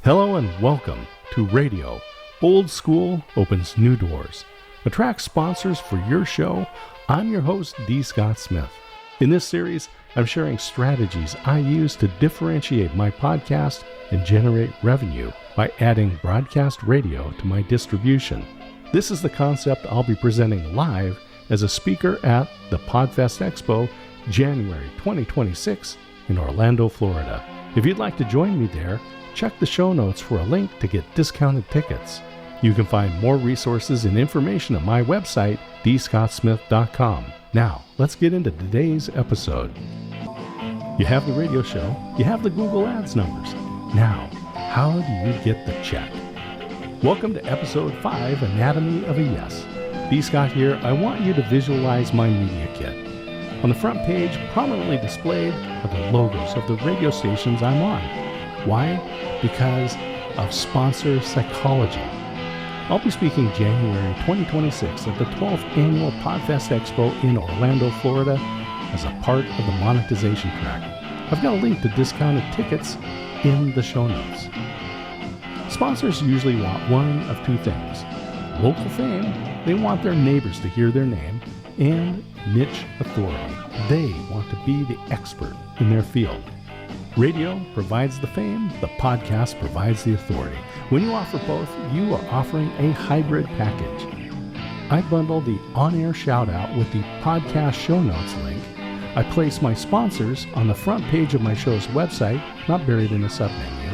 Hello and welcome to Radio. Old School opens new doors. Attract sponsors for your show. I'm your host, D. Scott Smith. In this series, I'm sharing strategies I use to differentiate my podcast and generate revenue by adding broadcast radio to my distribution. This is the concept I'll be presenting live as a speaker at the Podfest Expo, January 2026 in Orlando, Florida. If you'd like to join me there, check the show notes for a link to get discounted tickets. You can find more resources and information at my website, dscottsmith.com. Now, let's get into today's episode. You have the radio show, you have the Google Ads numbers. Now, how do you get the check? Welcome to episode 5, Anatomy of a Yes. D. Scott here. I want you to visualize my media kit. On the front page, prominently displayed, are the logos of the radio stations I'm on. Why? Because of sponsor psychology. I'll be speaking January 2026 at the 12th Annual Podfest Expo in Orlando, Florida as a part of the Monetization track. I've got a link to discounted tickets in the show notes. Sponsors usually want one of two things. Local fame, they want their neighbors to hear their name, and niche authority. They want to be the expert in their field. Radio provides the fame, the podcast provides the authority. When you offer both, you are offering a hybrid package. I bundle the on-air shout-out with the podcast show notes link. I place my sponsors on the front page of my show's website, not buried in a submenu,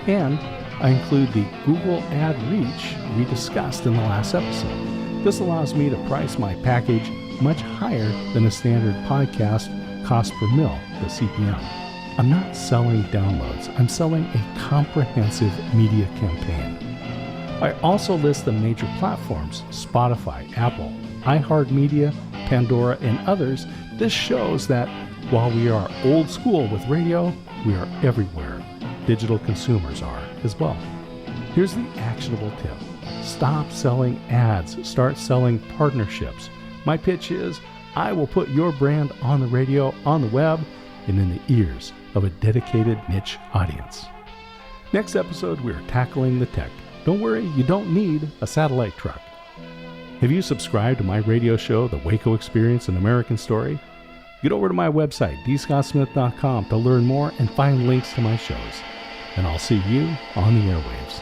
and I include the Google Ad reach we discussed in the last episode. This allows me to price my package much higher than a standard podcast cost per mil, the CPM. I'm not selling downloads. I'm selling a comprehensive media campaign. I also list the major platforms, Spotify, Apple, iHeartMedia, Pandora, and others. This shows that while we are old school with radio, we are everywhere. Digital consumers are as well. Here's the actionable tip. Stop selling ads. Start selling partnerships. My pitch is, I will put your brand on the radio, on the web, and in the ears of a dedicated niche audience. Next episode, we're tackling the tech. Don't worry, you don't need a satellite truck. Have you subscribed to my radio show, The Waco Experience, An American Story? Get over to my website, dscottsmith.com, to learn more and find links to my shows. And I'll see you on the airwaves.